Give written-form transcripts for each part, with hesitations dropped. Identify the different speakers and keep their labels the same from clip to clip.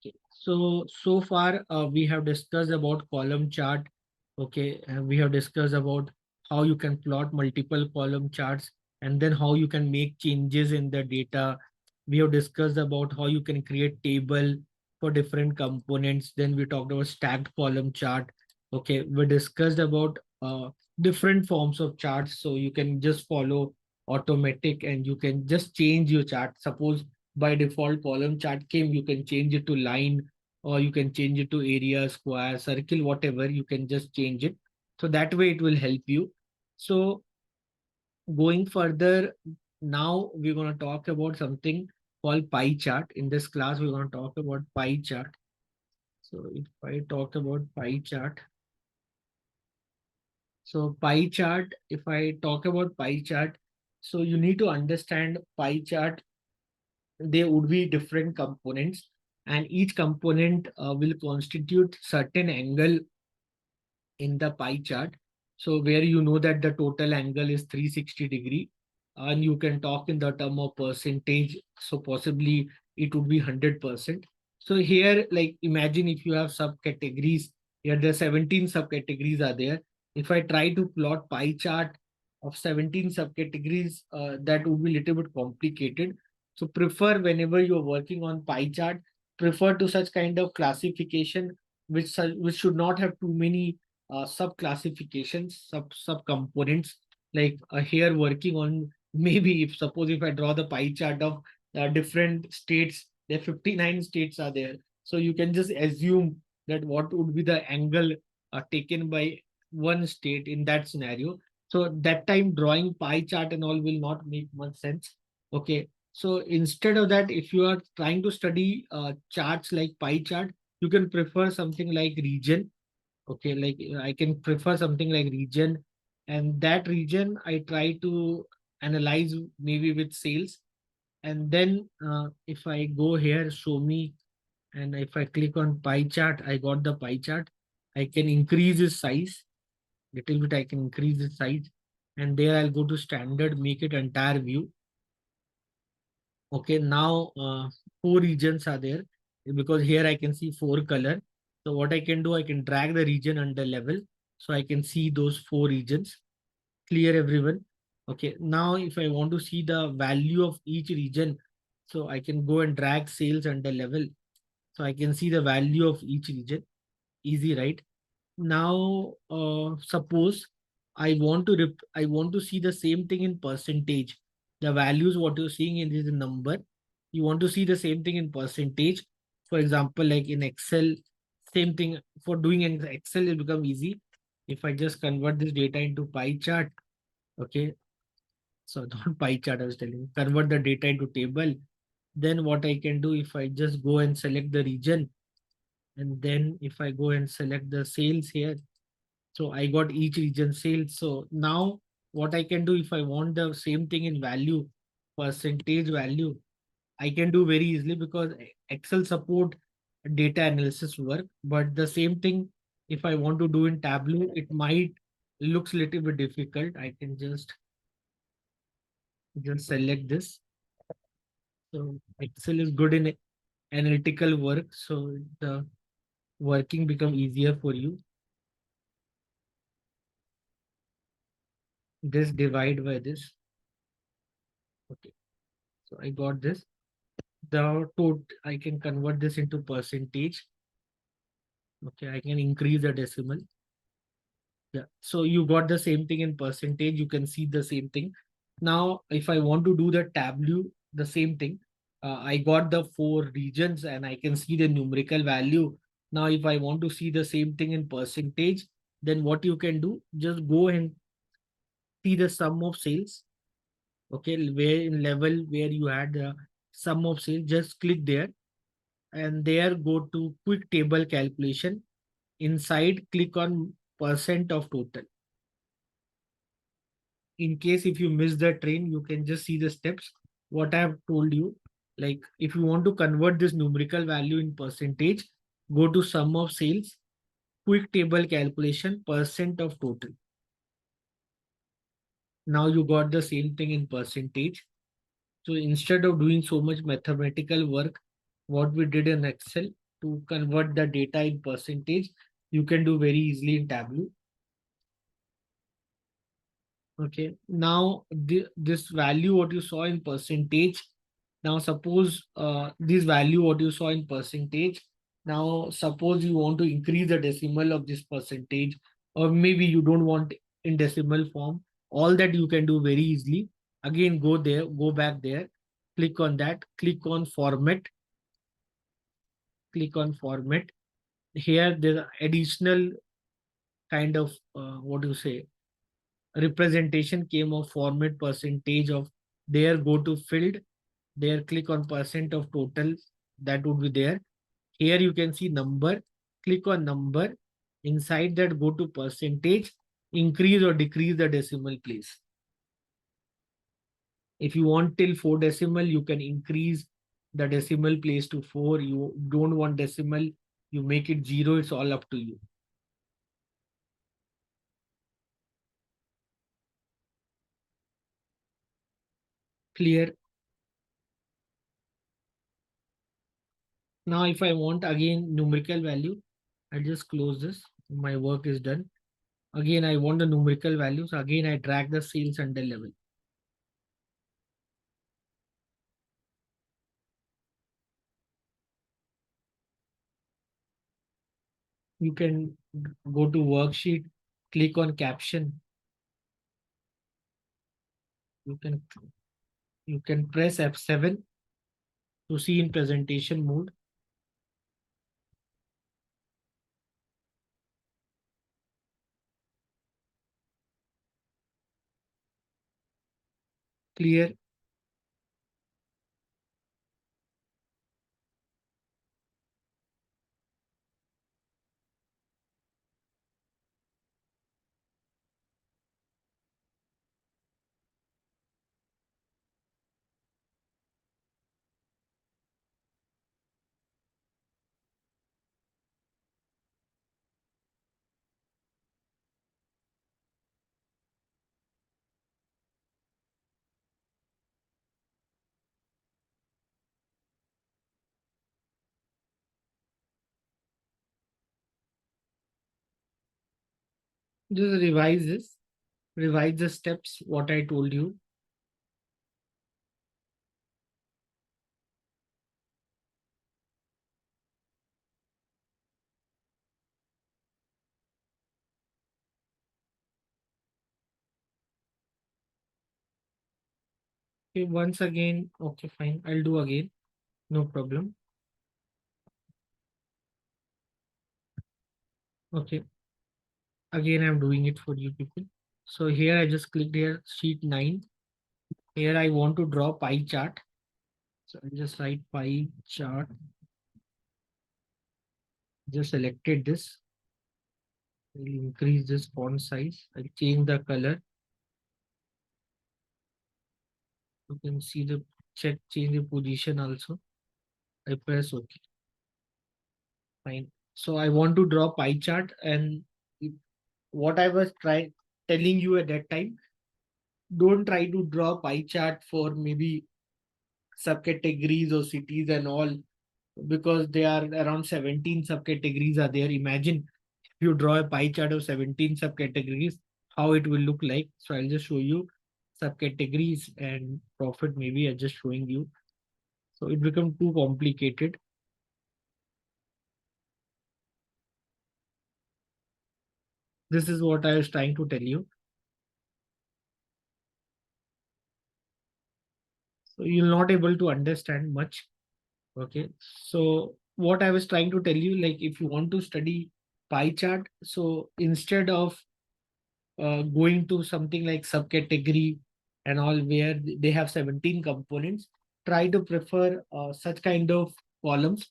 Speaker 1: Okay. So far we have discussed about column chart. Okay, and we have discussed about how you can plot multiple column charts and then how you can make changes in the data. We have discussed about how you can create table for different components. Then we talked about stacked column chart. Okay, we discussed about different forms of charts. So you can just follow automatic and you can just change your chart. Suppose by default column chart came, you can change it to line or you can change it to area, square, circle, whatever, you can just change it. So that way it will help you. So going further, now we're going to talk about something called pie chart. In this class, we're going to talk about pie chart. So if I talk about pie chart, so pie chart, if I talk about pie chart, so you need to understand pie chart. There would be different components and each component will constitute certain angle in the pie chart. So where you know that the total angle is 360 degree and you can talk in the term of percentage. So possibly it would be 100%. So here, like imagine if you have subcategories, here the 17 subcategories are there. If I try to plot pie chart of 17 subcategories, that would be a little bit complicated. So prefer whenever you're working on pie chart, prefer to such kind of classification which should not have too many sub classifications, sub components. Like here working on maybe if suppose if I draw the pie chart of different states, there 59 states are there. So you can just assume that what would be the angle taken by one state in that scenario. So that time drawing pie chart and all will not make much sense. Okay. So instead of that, if you are trying to study charts like pie chart, you can prefer something like region. Okay, like I can prefer something like region, and that region I try to analyze maybe with sales. And then if I go here, show me, and if I click on pie chart, I got the pie chart. I can increase its size, little bit I can increase its size, and there I'll go to standard, make it entire view. Okay, now four regions are there because here I can see four color. So what I can do, I can drag the region under level. So I can see those four regions. Clear everyone. Okay, now if I want to see the value of each region, so I can go and drag sales under level. So I can see the value of each region. Easy, right? Now, suppose I want to see the same thing in percentage. The values what you're seeing in this number, you want to see the same thing in percentage. For example, like in Excel, same thing for doing in Excel it become easy. If I just convert this data into pie chart, okay. So not pie chart, I was telling you, convert the data into table. Then what I can do if I just go and select the region, and then if I go and select the sales here, so I got each region sales. So now what I can do if I want the same thing in value, percentage value, I can do very easily because Excel support data analysis work. But the same thing, if I want to do in Tableau, it might looks little bit difficult. I can just select this. So Excel is good in analytical work. So the working become easier for you. This divide by this. Okay. So I got this. The total, I can convert this into percentage. Okay, I can increase the decimal. Yeah, so you got the same thing in percentage. You can see the same thing. Now, if I want to do the Tableau, the same thing. I got the four regions and I can see the numerical value. Now, if I want to see the same thing in percentage, then what you can do, just go and see the sum of sales. Okay, where in level where you had the sum of sales, just click there and there go to quick table calculation. Inside, click on percent of total. In case if you miss the train, you can just see the steps what I have told you. Like if you want to convert this numerical value in percentage, go to sum of sales, quick table calculation, percent of total. Now you got the same thing in percentage. So instead of doing so much mathematical work, what we did in Excel, to convert the data in percentage, you can do very easily in Tableau. Okay, now this value what you saw in percentage, now suppose this value what you saw in percentage, now suppose you want to increase the decimal of this percentage, or maybe you don't want in decimal form, all that you can do very easily. Again, go there, go back there, click on that, click on format, click on format. Here there are additional kind of what do you say, representation came of format percentage of, there go to field, there click on percent of total, that would be there. Here you can see number, click on number, inside that go to percentage, increase or decrease the decimal place. If you want till 4 decimal, you can increase the decimal place to 4. You don't want decimal, you make it 0. It's all up to you. Clear? Now, if I want again numerical value, I just close this. My work is done. Again, I want the numerical values. Again, I drag the sales under level. You can go to worksheet, click on caption. You can press F7 to see in presentation mode. Clear? Just revise this. Revise the steps, what I told you. Okay, once again, okay, fine. I'll do again. No problem. Okay. Again, I'm doing it for you people. So here I just clicked here, sheet 9. Here I want to draw pie chart. So I'll just write pie chart. Just selected this. I'll increase this font size. I'll change the color. You can see the change the position also. I press OK. Fine. So I want to draw pie chart, and what I was telling you at that time, don't try to draw pie chart for maybe subcategories or cities and all, because there are around 17 subcategories are there. Imagine if you draw a pie chart of 17 subcategories, how it will look like. So I'll just show you subcategories and profit. Maybe I'm just showing you. So it becomes too complicated. This is what I was trying to tell you. So you're not able to understand much. Okay. So what I was trying to tell you, like if you want to study pie chart, so instead of going to something like subcategory and all where they have 17 components, try to prefer such kind of columns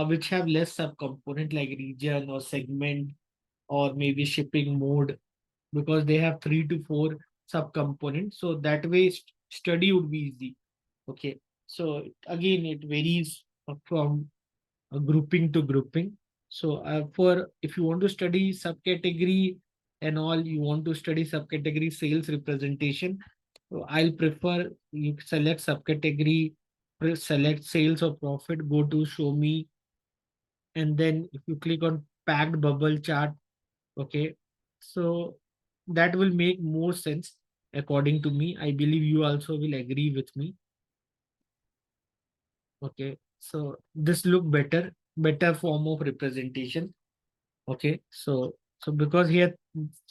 Speaker 1: which have less subcomponent like region or segment or maybe shipping mode, because they have 3 to 4 subcomponents. So that way study would be easy. Okay. So again, it varies from grouping to grouping. So for if you want to study subcategory and all, you want to study subcategory sales representation, so I'll prefer you select subcategory, select sales or profit, go to show me And then if you click on packed bubble chart, okay, so that will make more sense according to me. I believe you also will agree with me. Okay, so this look better form of representation. Okay, so because here,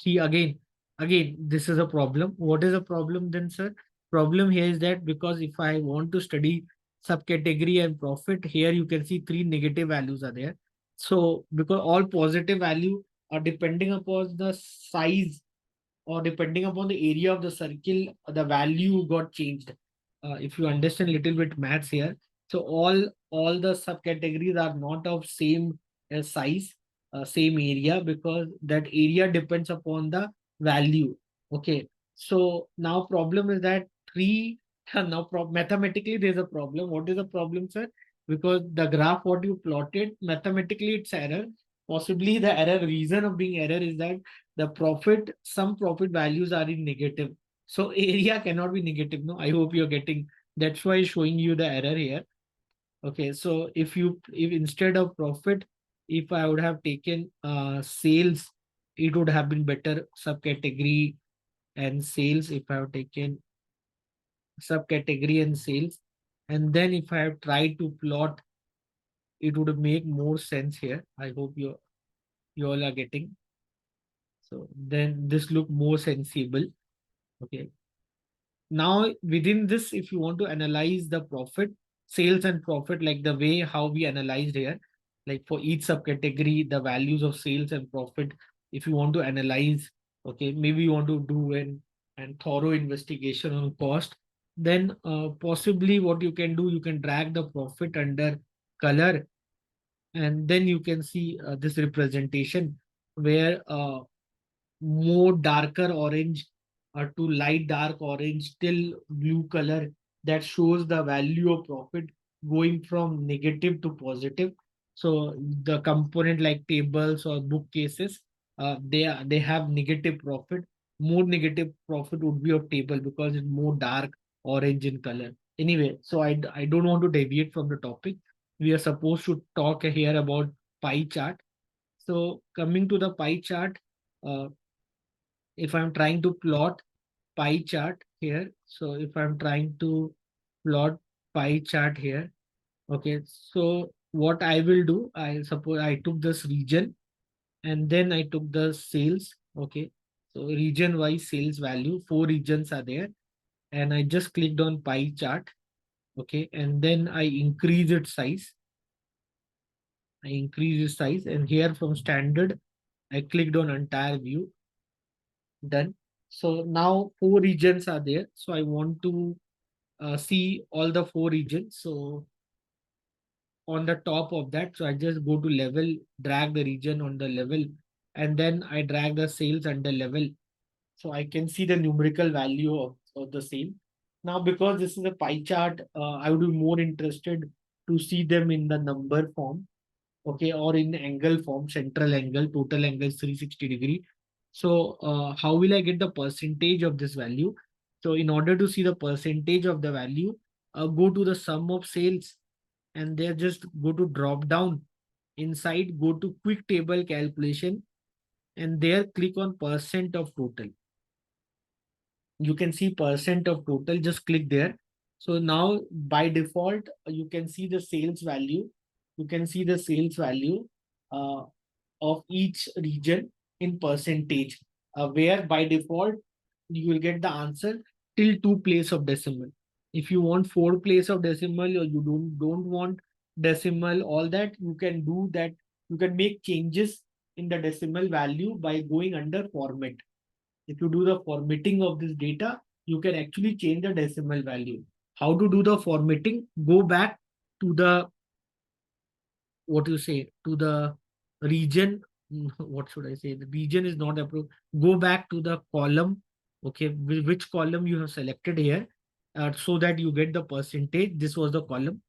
Speaker 1: see, again this is a problem. What is a problem then, sir? Problem here is that because if I want to study subcategory and profit, here you can see three negative values are there. So because all positive value are depending upon the size, or depending upon the area of the circle, the value got changed. If you understand little bit maths here, so all the subcategories are not of same size, same area, because that area depends upon the value. Okay, so now problem is that three now mathematically there's a problem. What is the problem, sir? Because the graph what you plotted, mathematically it's error. Possibly the error reason of being error is that the profit, some profit values are in negative. So area cannot be negative. No, I hope you're getting, that's why showing you the error here. Okay, so if instead of profit, if I would have taken sales, it would have been better subcategory and sales. If I have taken subcategory and sales, and then if I have tried to plot, it would make more sense here. I hope you all are getting. So then this look more sensible. Okay. Now within this, if you want to analyze the profit, sales and profit, like the way how we analyzed here, like for each subcategory, the values of sales and profit, if you want to analyze, okay, maybe you want to do an and thorough investigation on cost, then possibly what you can do, you can drag the profit under color, and then you can see this representation where more darker orange to light dark orange till blue color, that shows the value of profit going from negative to positive. So the component like tables or bookcases, they have negative profit. More negative profit would be of table because it's more dark orange in color. Anyway, so I don't want to deviate from the topic. We are supposed to talk here about pie chart. So coming to the pie chart, uh, if I'm trying to plot pie chart here, so if I'm trying to plot pie chart here, okay, so what I will do, I suppose I took this region and then I took the sales, okay, so region wise sales value, four regions are there, and I just clicked on pie chart, okay, and then I increase its size. I increase its size, and here from standard, I clicked on entire view. Done. So now four regions are there. So I want to see all the four regions. So on the top of that, so I just go to level, drag the region on the level, and then I drag the sales under level. So I can see the numerical value of the same. Now, because this is a pie chart, I would be more interested to see them in the number form, okay, or in angle form, central angle, total angle is 360-degree. So how will I get the percentage of this value? So in order to see the percentage of the value, go to the sum of sales, and there just go to drop down. Inside, go to quick table calculation, and there click on percent of total. You can see percent of total, just click there. So now by default, you can see the sales value. You can see the sales value uh, of each region in percentage, where by default you will get the answer till two place of decimal. If you want four place of decimal, or you don't want decimal, all that you can do that. You can make changes in the decimal value by going under format. If you do the formatting of this data, you can actually change the decimal value. How to do the formatting? Go back to the, what you say, to the region. What should I say? The region is not approved. Go back to the column. Okay, which column you have selected here, so that you get the percentage. This was the column.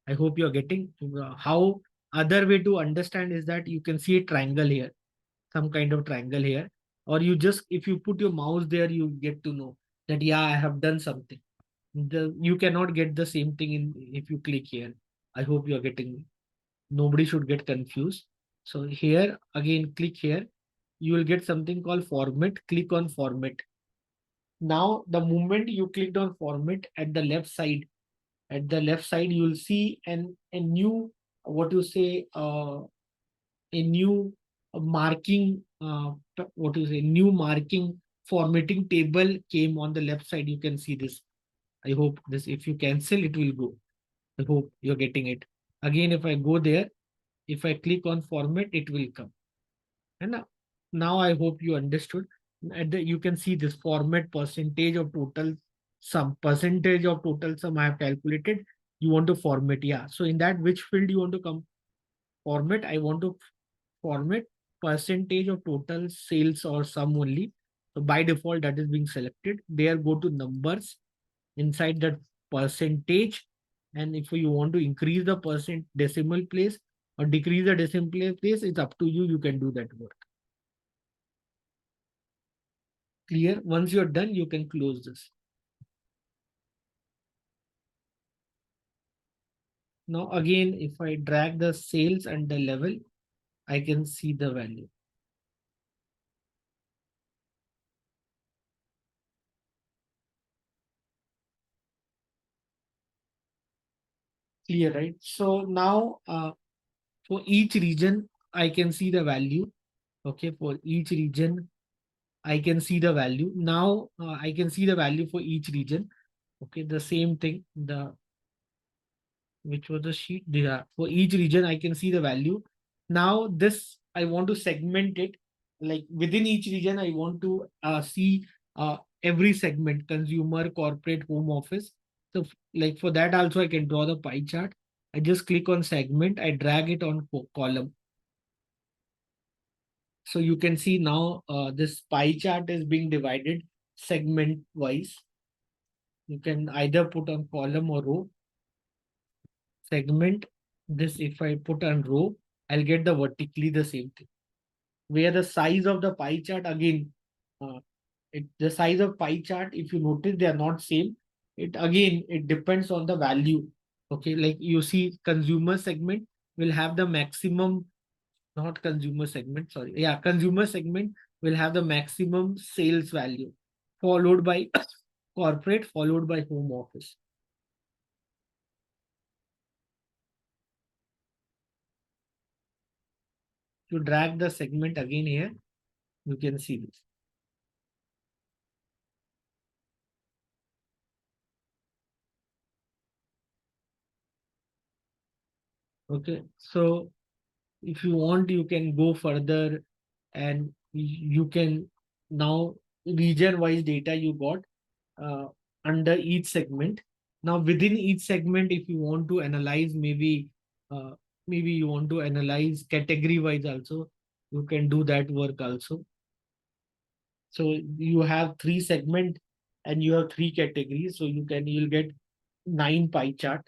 Speaker 1: I hope you're getting how. Other way to understand is that you can see a triangle here, some kind of triangle here, or you just, if you put your mouse there, you get to know that yeah, I have done something. You cannot get the same thing in if you click here. I hope you're getting me. Nobody should get confused. So here again, click here. You will get something called format. Click on format. Now, the moment you clicked on format at the left side, you will see a new, what you say, a new marking, what you say, new marking formatting table came on the left side. You can see this. I hope this, if you cancel, it will go. I hope you're getting it. Again, if I go there, if I click on format, it will come. And now I hope you understood. At the, you can see this format percentage of total sum. Percentage of total sum I have calculated. You want to format. Yeah. So in that, which field you want to come format? I want to format percentage of total sales or sum only. So by default, that is being selected. There, go to numbers inside that percentage. And if you want to increase the percent decimal place or decrease the decimal place, it's up to you. You can do that work. Clear? Once you're done, you can close this. Now, again, if I drag the sales and the level, I can see the value. Clear, right? So now, for each region, I can see the value. Okay, for each region, I can see the value. Now, I can see the value for each region. Okay, the same thing. The which was the sheet? Yeah, for each region, I can see the value. Now, this I want to segment it. Like within each region, I want to see every segment: consumer, corporate, home office. So, like for that, also I can draw the pie chart. I just click on segment. I drag it on column. So you can see now this pie chart is being divided segment wise. You can either put on column or row. Segment this, if I put on row, I'll get the vertically the same thing. Where the size of the pie chart again, uh, the size of pie chart, if you notice, they are not same. It again, it depends on the value. Okay, like you see, consumer segment will have the maximum, not consumer segment, sorry. Yeah, consumer segment will have the maximum sales value, followed by corporate, followed by home office. To drag the segment again here, you can see this. Okay, so if you want, you can go further and you can now region wise data you got uh, under each segment. Now within each segment, if you want to analyze, uh, maybe you want to analyze category wise also, you can do that work also. So you have three segment and you have three categories. So you'll get 9 pie chart.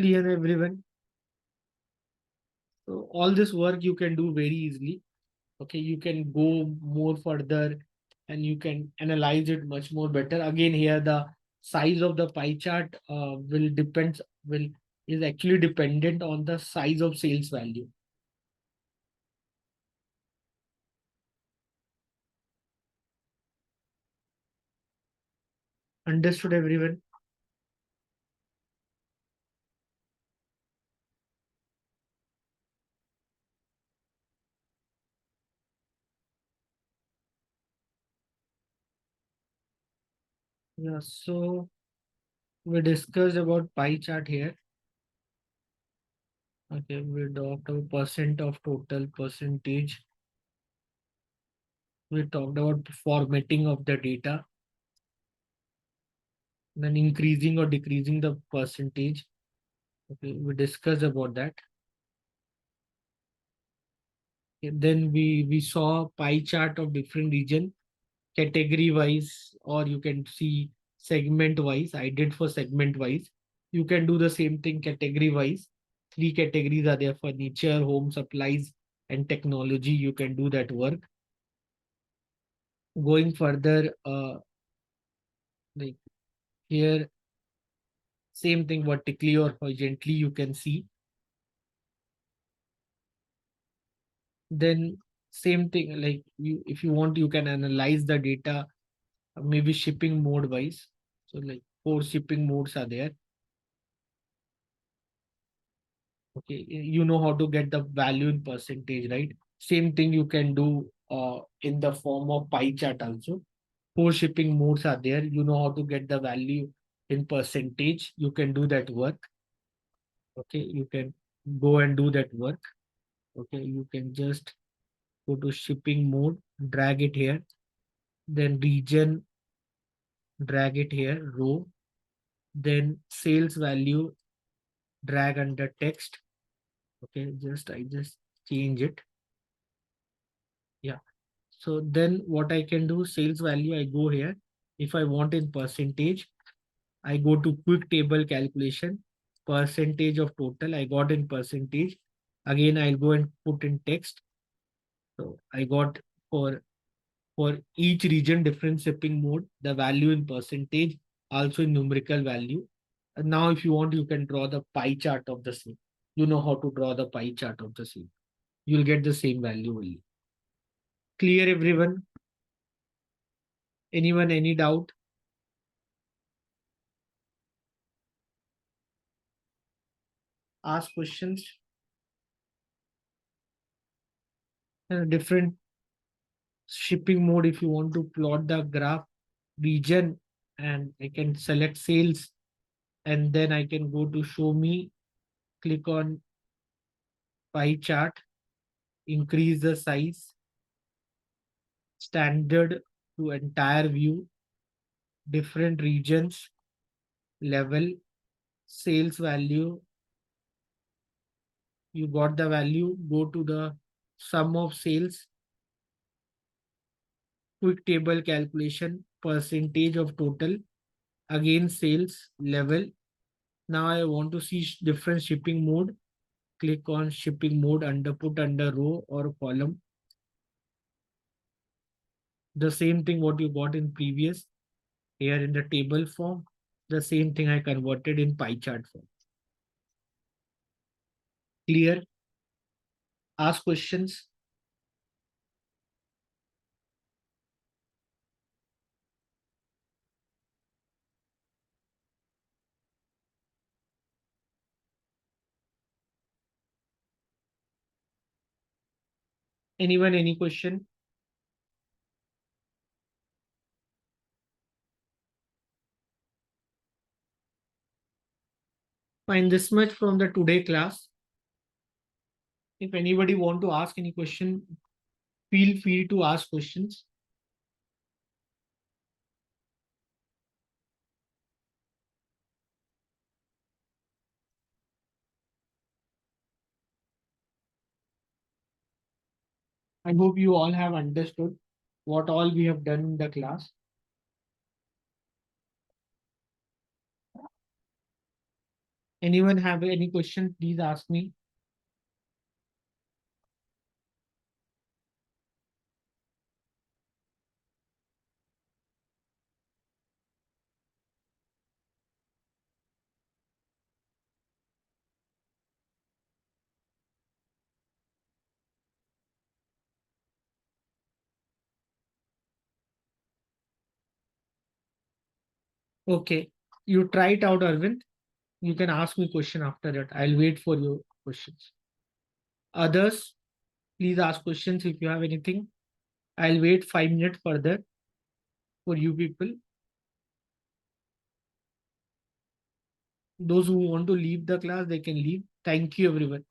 Speaker 1: Clear everyone? So all this work you can do very easily. Okay, you can go more further and you can analyze it much more better. Again, here the size of the pie chart will is actually dependent on the size of sales value. Understood everyone? Yeah, so we discussed about pie chart here. Okay, we talked about percent of total, percentage. We talked about formatting of the data, then increasing or decreasing the percentage. Okay, we discussed about that. Then we saw pie chart of different region, category wise, or you can see segment wise. I did for segment wise. You can do the same thing category wise. Three categories are there: furniture, home supplies, and technology. You can do that work. Going further, like here, same thing vertically or horizontally, you can see. Then same thing, like you, if you want, you can analyze the data, maybe shipping mode wise. So like four shipping modes are there. Okay, you know how to get the value in percentage, right? Same thing you can do in the form of pie chart also. Four shipping modes are there. You know how to get the value in percentage. You can do that work. Okay, you can go and do that work. Okay, you can just go to shipping mode, drag it here, then region, drag it here, row, then sales value, drag under text. Okay, I just change it. Yeah. So then what I can do, sales value, I go here. If I want in percentage, I go to quick table calculation, percentage of total, I got in percentage. Again, I'll go and put in text. So I got for each region, different shipping mode, the value in percentage, also in numerical value. And now, if you want, you can draw the pie chart of the same. You know how to draw the pie chart of the same. You'll get the same value only. Clear, everyone? Anyone, any doubt? Ask questions. Different shipping mode. If you want to plot the graph region, and I can select sales, and then I can go to show me, click on pie chart, increase the size, standard to entire view, different regions, level, sales value. You got the value, go to the sum of sales, quick table calculation, percentage of total, again sales, level. Now I want to see different shipping mode. Click on shipping mode under, put under row or column. The same thing what you got in previous, here in the table form. The same thing I converted in pie chart form. Clear? Ask questions. Anyone, any question? Fine, this much from the today class. If anybody want to ask any question, feel free to ask questions. I hope you all have understood what all we have done in the class. Anyone have any question, please ask me. Okay, you try it out, Arvind. You can ask me question after that. I'll wait for your questions. Others, please ask questions if you have anything. I'll wait 5 minutes further for you people. Those who want to leave the class, they can leave. Thank you, everyone.